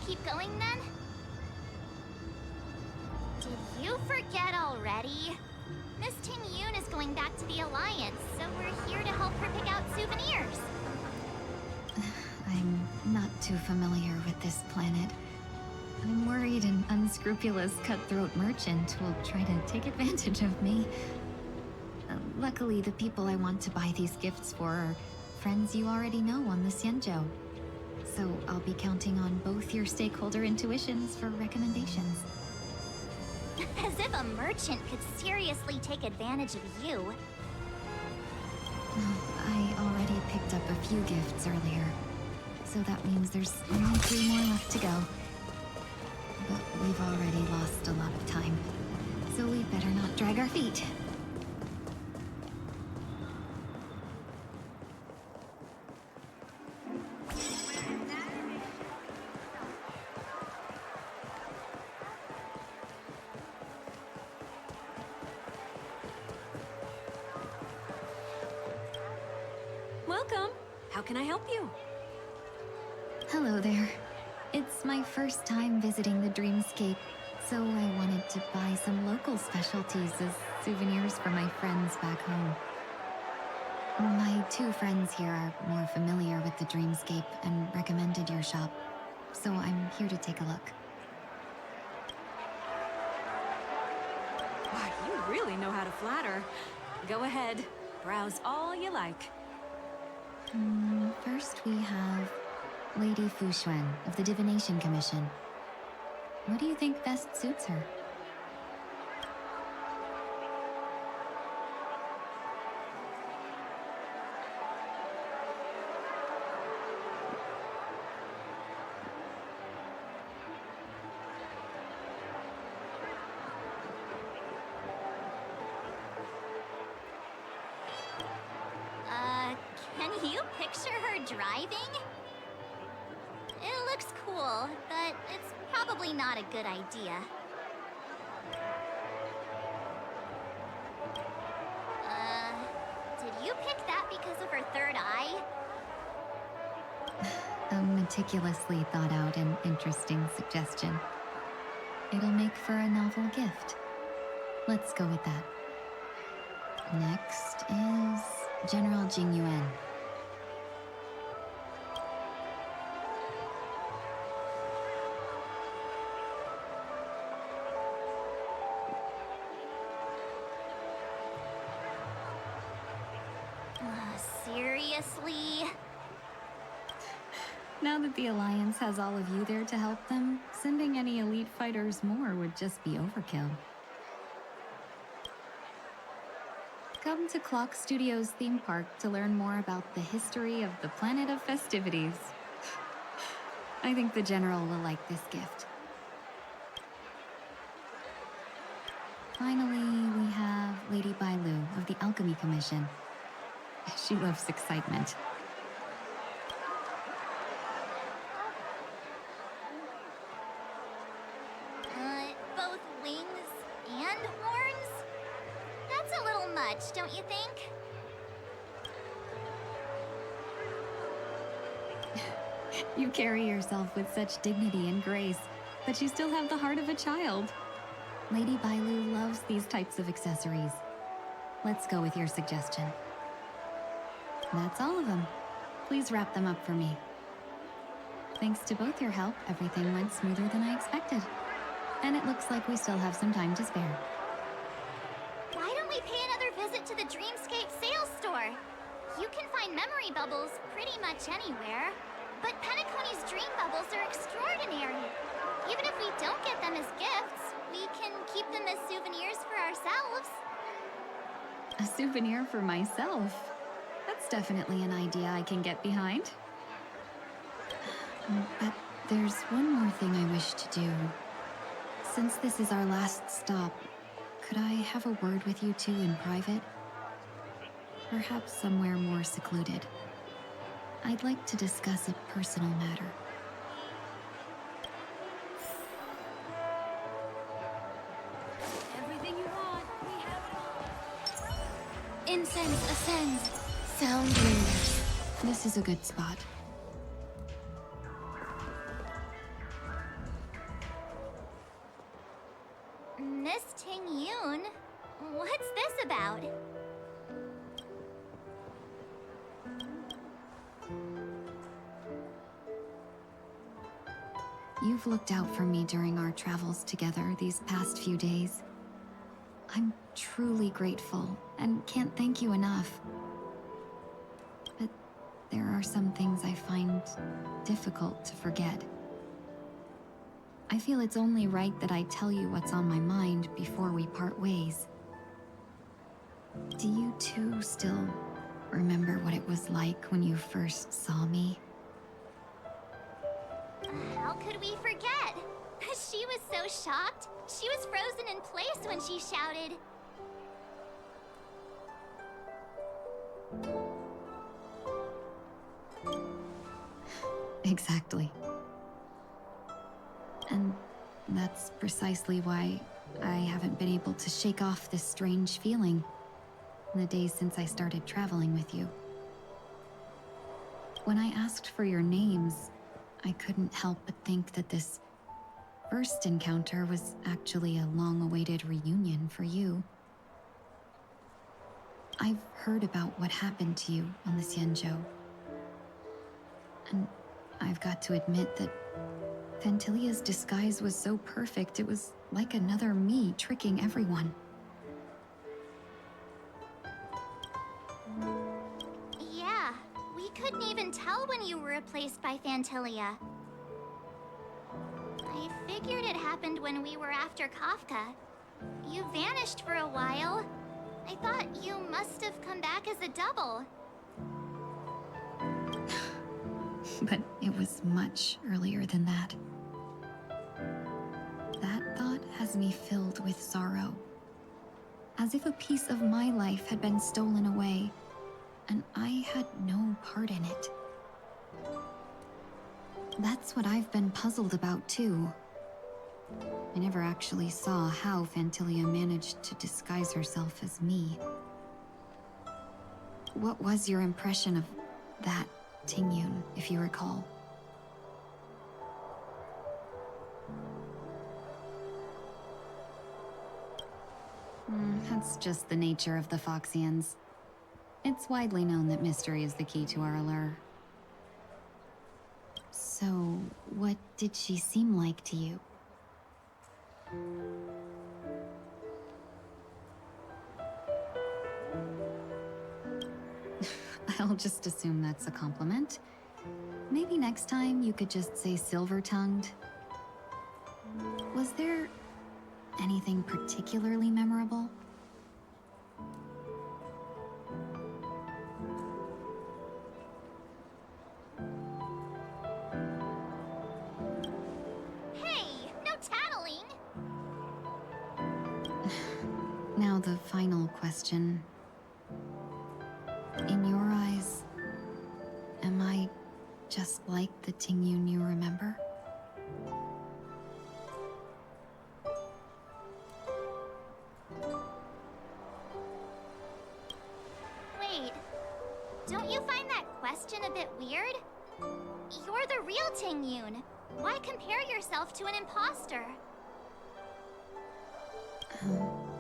keep going then? Did you forget already? Miss Ting Yoon is going back to the Alliance, so we're here to help her pick out souvenirs. I'm not too familiar with this planet. I'm worried an unscrupulous cutthroat merchant will try to take advantage of me. Luckily, the people I want to buy these gifts for are friends you already know on the Xianzhou. So I'll be counting on both your stakeholder intuitions for recommendations. As if a merchant could seriously take advantage of you. I already picked up a few gifts earlier, so that means there's only 3 more left to go. But we've already lost a lot of time, so we better not drag our feet. Welcome. How can I help you? Hello there. It's my first time visiting the Dreamscape, so I wanted to buy some local specialties as souvenirs for my friends back home. My 2 friends here are more familiar with the Dreamscape and recommended your shop, so I'm here to take a look. Wow, you really know how to flatter. Go ahead, browse all you like. First we have Lady Fu Xuan of the Divination Commission. What do you think best suits her? Can you picture her driving? It looks cool, but it's probably not a good idea. Did you pick that because of her third eye? A meticulously thought out and interesting suggestion. It'll make for a novel gift. Let's go with that. Next is General Jing Yuan. Seriously? Now that the Alliance has all of you there to help them, sending any elite fighters more would just be overkill. Come to Clock Studios theme park to learn more about the history of the planet of festivities. I think the General will like this gift. Finally, we have Lady Bailu of the Alchemy Commission. She loves excitement. Both wings and horns? That's a little much, don't you think? You carry yourself with such dignity and grace, but you still have the heart of a child. Lady Bailu loves these types of accessories. Let's go with your suggestion. That's all of them. Please wrap them up for me. Thanks to both your help, everything went smoother than I expected. And it looks like we still have some time to spare. Why don't we pay another visit to the Dreamscape sales store? You can find memory bubbles pretty much anywhere. But Penacony's dream bubbles are extraordinary. Even if we don't get them as gifts, we can keep them as souvenirs for ourselves. A souvenir for myself? That's definitely an idea I can get behind. But there's one more thing I wish to do. Since this is our last stop, could I have a word with you two in private? Perhaps somewhere more secluded. I'd like to discuss a personal matter. Everything you want, we have it all. Incense ascends. Sound lingers. This is a good spot. about? You've looked out for me during our travels together these past few days. I'm truly grateful and can't thank you enough. But there are some things I find difficult to forget. I feel it's only right that I tell you what's on my mind before we part ways. Do you too still remember what it was like when you first saw me? How could we forget? She was so shocked. She was frozen in place when she shouted. Exactly. And that's precisely why I haven't been able to shake off this strange feeling in the days since I started traveling with you. When I asked for your names, I couldn't help but think that this first encounter was actually a long-awaited reunion for you. I've heard about what happened to you on the Xianzhou. And I've got to admit that Fantilia's disguise was so perfect, it was like another me tricking everyone. Yeah, we couldn't even tell when you were replaced by Fantilia. I figured it happened when we were after Kafka. You vanished for a while. I thought you must have come back as a double. But it was much earlier than that. That thought has me filled with sorrow. As if a piece of my life had been stolen away, and I had no part in it. That's what I've been puzzled about, too. I never actually saw how Fantilia managed to disguise herself as me. What was your impression of that Tingyun, if you recall? That's just the nature of the Foxians. It's widely known that mystery is the key to our allure. So, what did she seem like to you? I'll just assume that's a compliment. Maybe next time you could just say silver-tongued. Was there anything particularly memorable? Hey, no tattling! Now the final question. In your eyes, am I just like the Tingyun you remember? Wait, don't you find that question a bit weird? You're the real Tingyun. Why compare yourself to an imposter?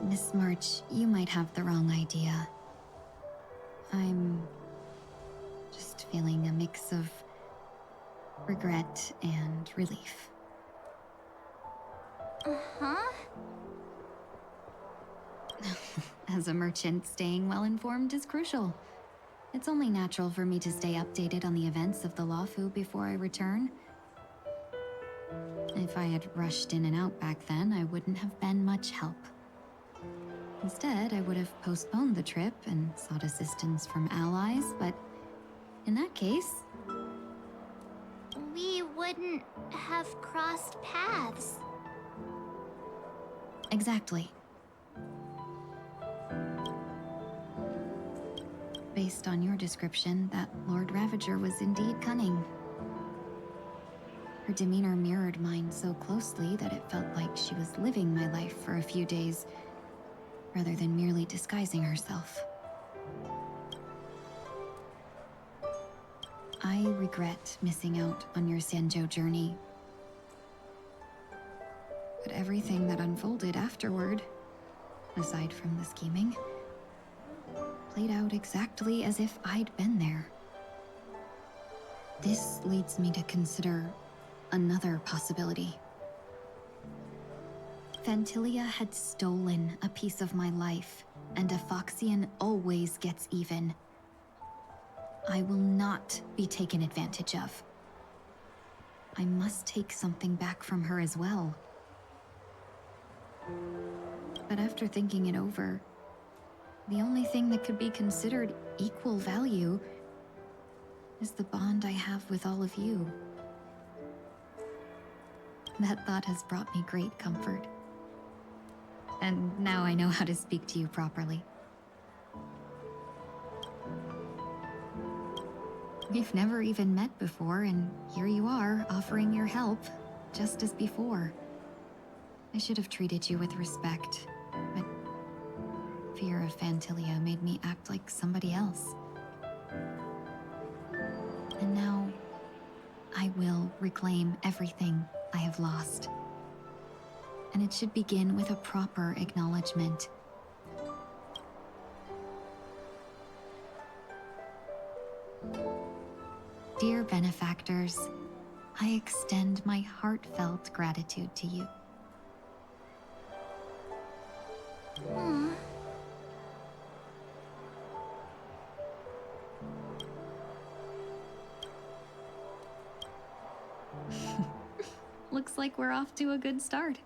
Miss March, you might have the wrong idea. I'm just feeling a mix of regret and relief. Uh-huh? As a merchant, staying well-informed is crucial. It's only natural for me to stay updated on the events of the Luofu before I return. If I had rushed in and out back then, I wouldn't have been much help. Instead, I would have postponed the trip and sought assistance from allies, but in that case... We wouldn't have crossed paths. Exactly. Based on your description, that Lord Ravager was indeed cunning. Her demeanor mirrored mine so closely that it felt like she was living my life for a few days, rather than merely disguising herself. I regret missing out on your Xianzhou journey. But everything that unfolded afterward, aside from the scheming, played out exactly as if I'd been there. This leads me to consider another possibility. Phantilia had stolen a piece of my life, and a Foxian always gets even. I will not be taken advantage of. I must take something back from her as well. But after thinking it over, the only thing that could be considered equal value is the bond I have with all of you. That thought has brought me great comfort. And now I know how to speak to you properly. We've never even met before, and here you are, offering your help, just as before. I should have treated you with respect, but fear of Phantilia made me act like somebody else. And now, I will reclaim everything I have lost. And it should begin with a proper acknowledgement. Dear benefactors, I extend my heartfelt gratitude to you. Looks like we're off to a good start.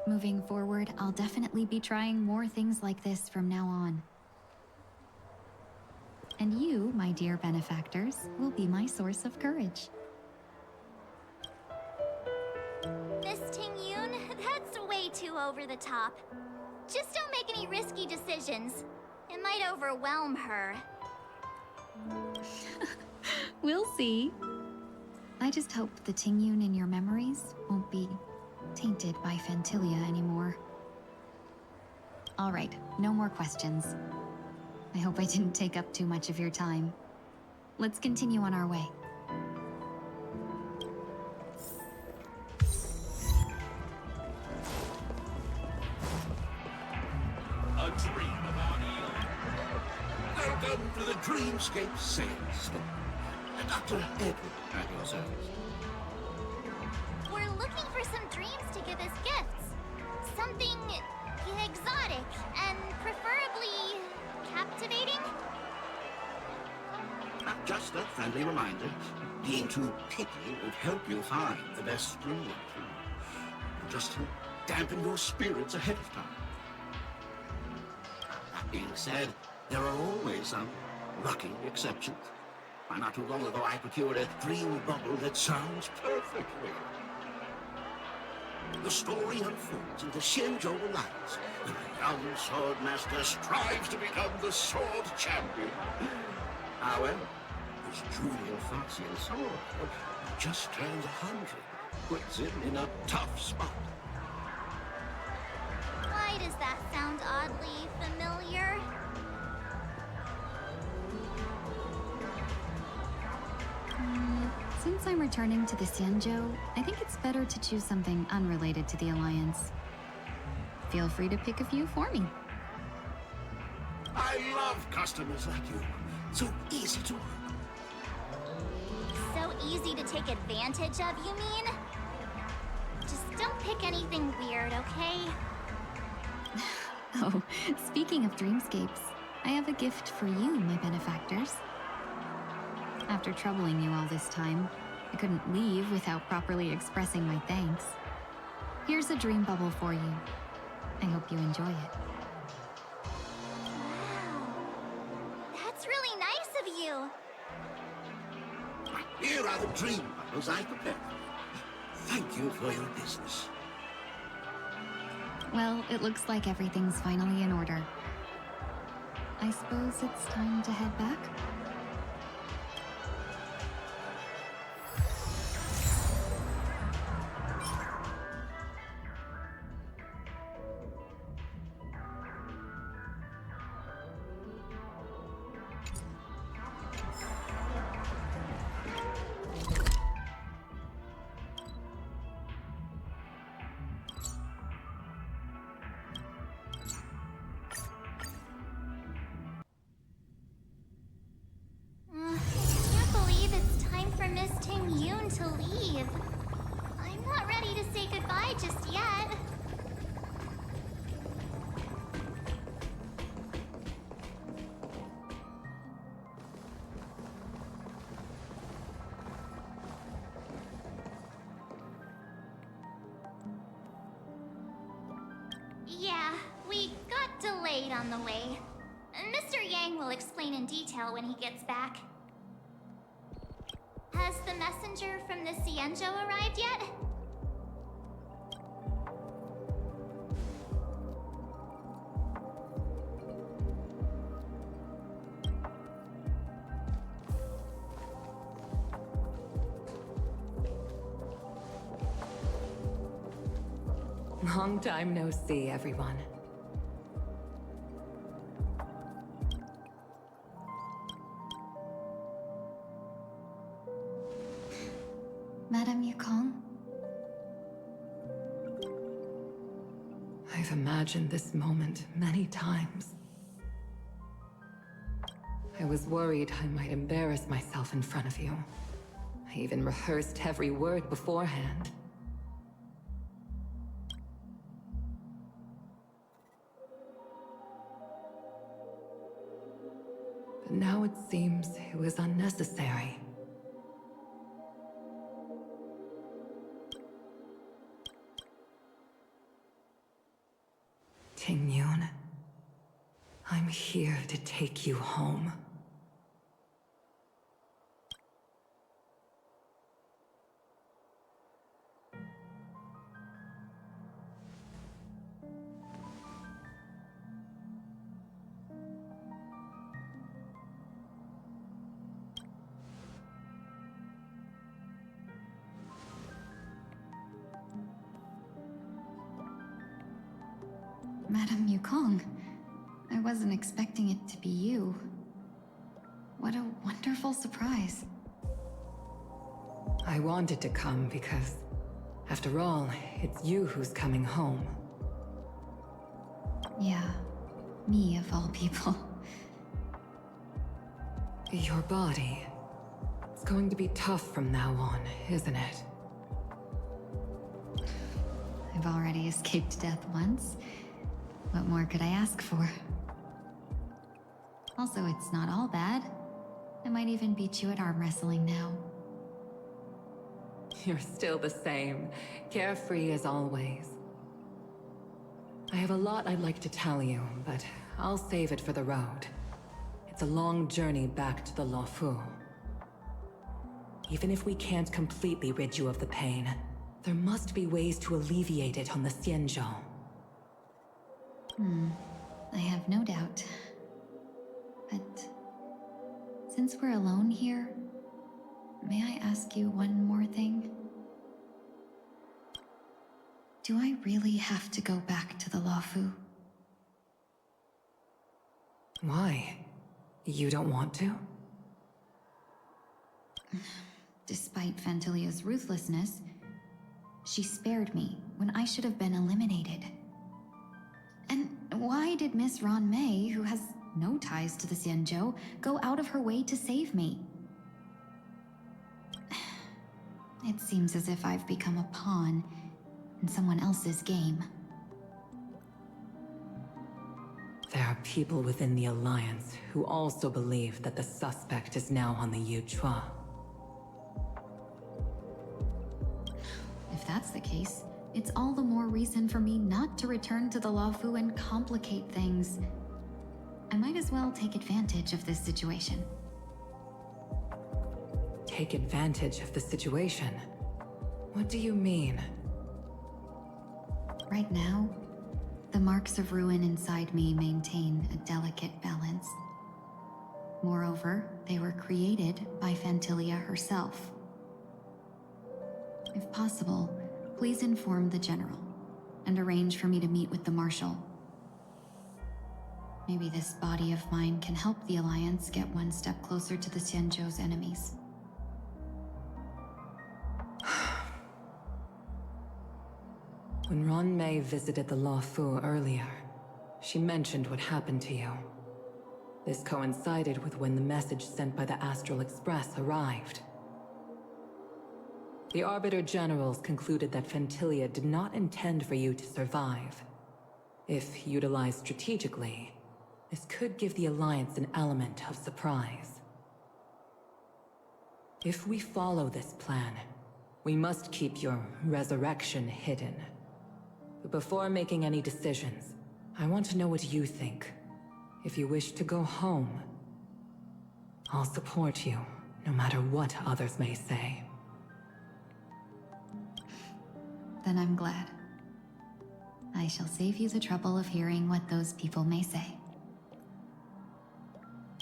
Moving forward, I'll definitely be trying more things like this from now on. And you, my dear benefactors, will be my source of courage. Miss Ting-Yoon, that's way too over the top. Just don't make any risky decisions. It might overwhelm her. We'll see. I just hope the Ting-Yoon in your memories won't be tainted by Phantilia anymore. All right, no more questions. I hope I didn't take up too much of your time. Let's continue on our way. A dream about you. Welcome to the Dreamscape Sales Store. Dr. Edward at your service. We're looking for some dreams to give as gifts. Something exotic and preferably captivating. Just a friendly reminder. Being too picky would help you find the best dream. Just to dampen your spirits ahead of time. That being said, there are always some lucky exceptions. Not too long ago, I procured a dream bubble that sounds perfect real. The story unfolds in the Shinjo Alliance, where a young sword master strives to become the sword champion. However, his junior Foxian sword, who just turned 100, puts him in a tough spot. Why does that sound oddly familiar? Since I'm returning to the Xianzhou, I think it's better to choose something unrelated to the Alliance. Feel free to pick a few for me. I love customers like you. So easy to work. So easy to take advantage of, you mean? Just don't pick anything weird, okay? Oh, speaking of dreamscapes, I have a gift for you, my benefactors. After troubling you all this time, I couldn't leave without properly expressing my thanks. Here's a dream bubble for you. I hope you enjoy it. Wow. That's really nice of you. Here are the dream bubbles I prepared. Thank you for your business. Well, it looks like everything's finally in order. I suppose it's time to head back? on the way. Mr. Yang will explain in detail when he gets back. Has the messenger from the Cienjo arrived yet? Long time no see, everyone. Madame Yukong? I've imagined this moment many times. I was worried I might embarrass myself in front of you. I even rehearsed every word beforehand. But now it seems it was unnecessary. Tingyun, I'm here to take you home. Madame Yukong, I wasn't expecting it to be you. What a wonderful surprise. I wanted to come because, after all, it's you who's coming home. Yeah, me of all people. Your body. It's going to be tough from now on, isn't it? I've already escaped death once. What more could I ask for? Also, it's not all bad. I might even beat you at arm wrestling now. You're still the same, carefree as always. I have a lot I'd like to tell you, but I'll save it for the road. It's a long journey back to the Luofu. Even if we can't completely rid you of the pain, there must be ways to alleviate it on the Xianzhou. I have no doubt. But since we're alone here, may I ask you one more thing? Do I really have to go back to the Luofu? Why? You don't want to? Despite Fantilia's ruthlessness, she spared me when I should have been eliminated. And why did Miss Ron Mei, who has no ties to the Xianzhou, go out of her way to save me? It seems as if I've become a pawn in someone else's game. There are people within the Alliance who also believe that the suspect is now on the Yuchua. If that's the case, it's all the more reason for me not to return to the Luofu and complicate things. I might as well take advantage of this situation. Take advantage of the situation? What do you mean? Right now, the marks of ruin inside me maintain a delicate balance. Moreover, they were created by Fantilia herself. If possible, please inform the General, and arrange for me to meet with the Marshal. Maybe this body of mine can help the Alliance get one step closer to the Xianzhou's enemies. When Ron Mei visited the Luofu earlier, she mentioned what happened to you. This coincided with when the message sent by the Astral Express arrived. The Arbiter Generals concluded that Fantilia did not intend for you to survive. If utilized strategically, this could give the Alliance an element of surprise. If we follow this plan, we must keep your resurrection hidden. But before making any decisions, I want to know what you think. If you wish to go home, I'll support you, no matter what others may say. Then I'm glad. I shall save you the trouble of hearing what those people may say.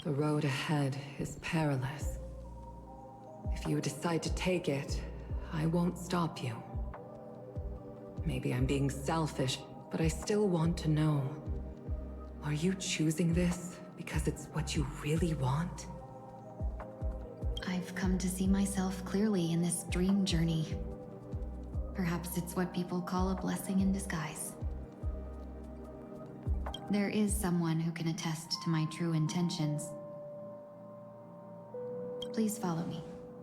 The road ahead is perilous. If you decide to take it, I won't stop you. Maybe I'm being selfish, but I still want to know. Are you choosing this because it's what you really want? I've come to see myself clearly in this dream journey. Perhaps it's what people call a blessing in disguise. There is someone who can attest to my true intentions. Please follow me.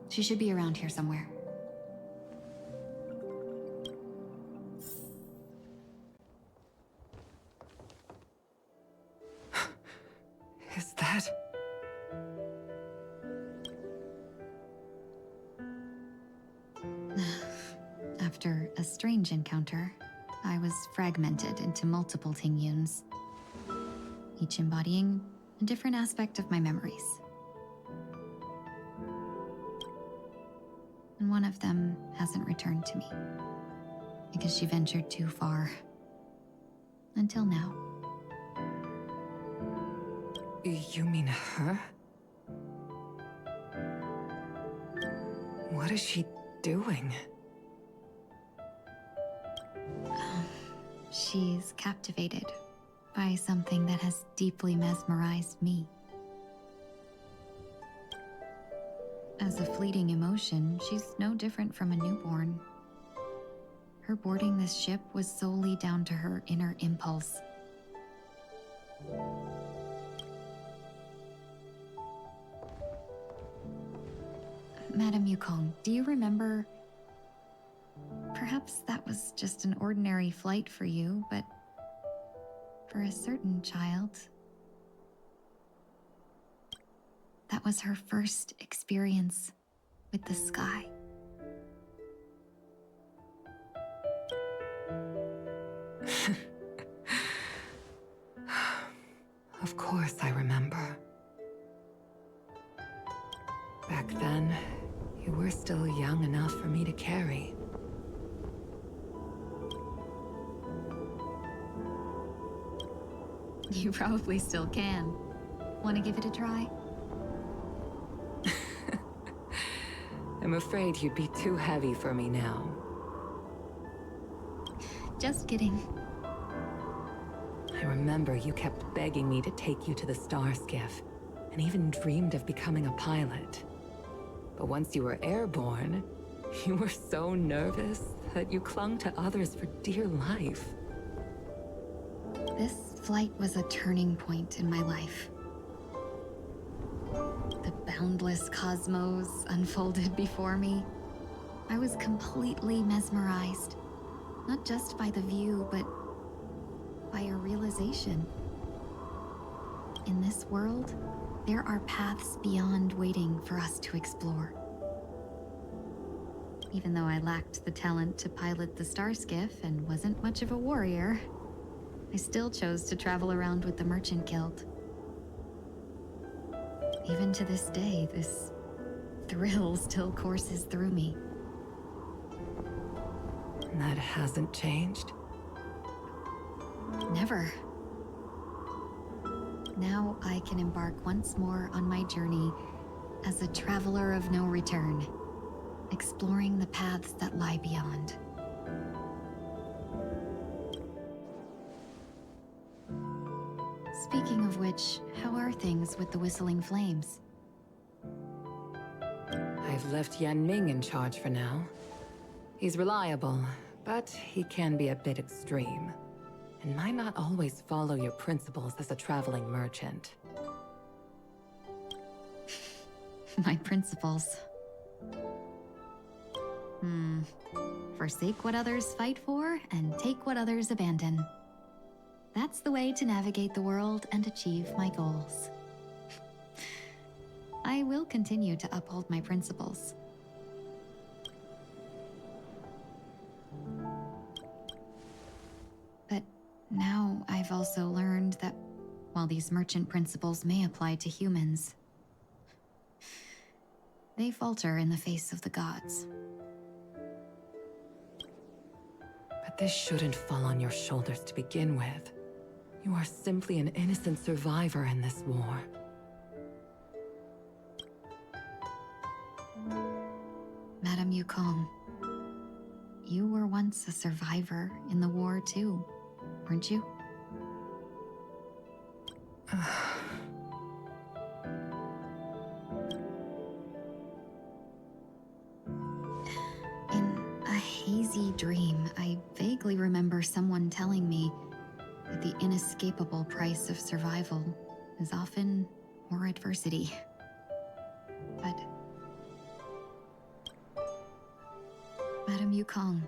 She should be around here somewhere. Is that... After a strange encounter, I was fragmented into multiple Tingyuns, each embodying a different aspect of my memories. And one of them hasn't returned to me, because she ventured too far. Until now. You mean her? What is she doing? She's captivated by something that has deeply mesmerized me. As a fleeting emotion, she's no different from a newborn. Her boarding this ship was solely down to her inner impulse. Madame Yukong, do you remember? Perhaps that was just an ordinary flight for you, but for a certain child, that was her first experience with the sky. Of course I remember. Back then, you were still young enough for me to carry. You probably still can. Want to give it a try? I'm afraid you'd be too heavy for me now. Just kidding. I remember you kept begging me to take you to the star skiff, and even dreamed of becoming a pilot. But once you were airborne, you were so nervous that you clung to others for dear life. This flight was a turning point in my life. The boundless cosmos unfolded before me. I was completely mesmerized, not just by the view, but by a realization. In this world, there are paths beyond waiting for us to explore. Even though I lacked the talent to pilot the star skiff and wasn't much of a warrior, I still chose to travel around with the Merchant Guild. Even to this day, this thrill still courses through me. That hasn't changed? Never. Now I can embark once more on my journey as a traveler of no return, exploring the paths that lie beyond. Speaking of which, how are things with the Whistling Flames? I've left Yan Ming in charge for now. He's reliable, but he can be a bit extreme, and might not always follow your principles as a traveling merchant. My principles. Forsake what others fight for, and take what others abandon. That's the way to navigate the world and achieve my goals. I will continue to uphold my principles. But now I've also learned that While these merchant principles may apply to humans, they falter in the face of the gods. But this shouldn't fall on your shoulders to begin with. You are simply an innocent survivor in this war. Madame Yukong, you were once a survivor in the war too, weren't you? In a hazy dream, I vaguely remember someone telling me that the inescapable price of survival is often more adversity. But Madame Yukong,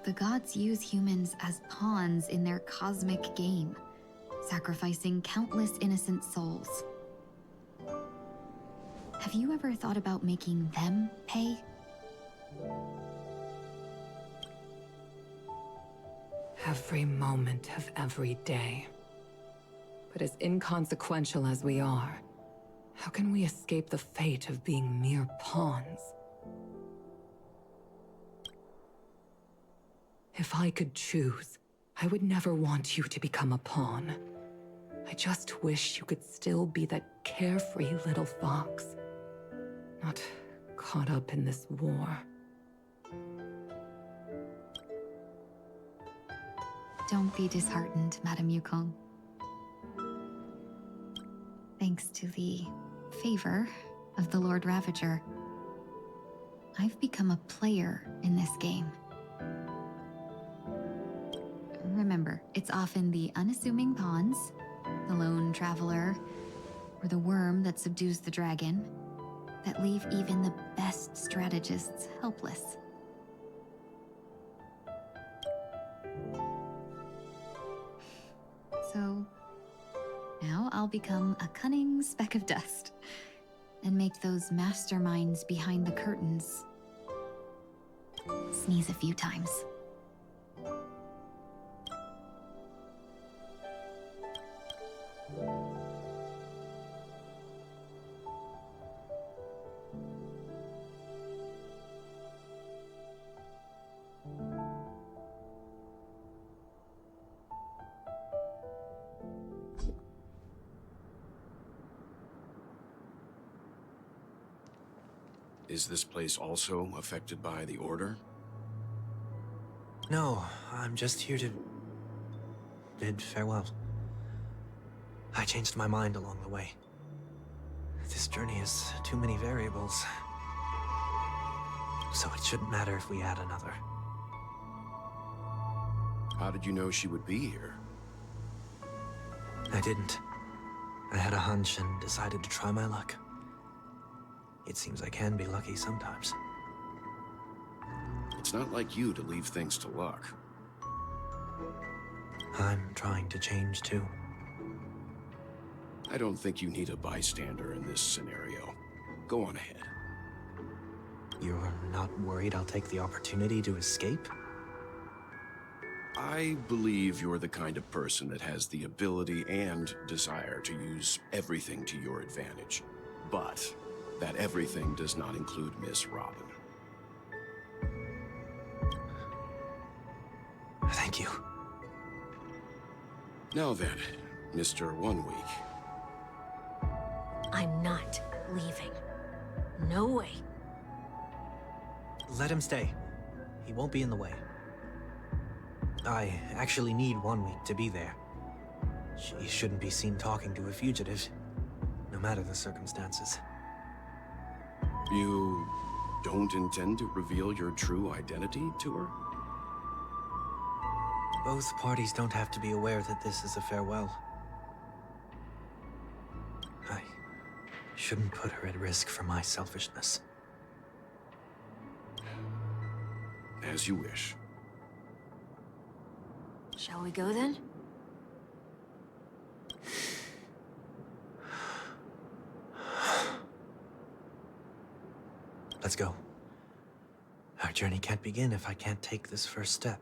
the gods use humans as pawns in their cosmic game, sacrificing countless innocent souls. Have you ever thought about making them pay? Every moment of every day. But as inconsequential as we are, how can we escape the fate of being mere pawns? If I could choose, I would never want you to become a pawn. I just wish you could still be that carefree little fox, not caught up in this war. Don't be disheartened, Madame Yukong. Thanks to the favor of the Lord Ravager, I've become a player in this game. Remember, it's often the unassuming pawns, the lone traveler, or the worm that subdues the dragon, that leave even the best strategists helpless. So, now I'll become a cunning speck of dust, and make those masterminds behind the curtains sneeze a few times. Is this place also affected by the Order? No, I'm just here to bid farewell. I changed my mind along the way. This journey has too many variables. So it shouldn't matter if we add another. How did you know she would be here? I didn't. I had a hunch and decided to try my luck. It seems I can be lucky sometimes. It's not like you to leave things to luck. I'm trying to change too. I don't think you need a bystander in this scenario. Go on ahead. You're not worried I'll take the opportunity to escape? I believe you're the kind of person that has the ability and desire to use everything to your advantage. But that everything does not include Miss Robin. Thank you. Now then, Mr. 1 Week. I'm not leaving. No way. Let him stay. He won't be in the way. I actually need 1 week to be there. She shouldn't be seen talking to a fugitive, no matter the circumstances. You don't intend to reveal your true identity to her? Both parties don't have to be aware that this is a farewell. I shouldn't put her at risk for my selfishness. As you wish. Shall we go then? Let's go. Our journey can't begin if I can't take this first step.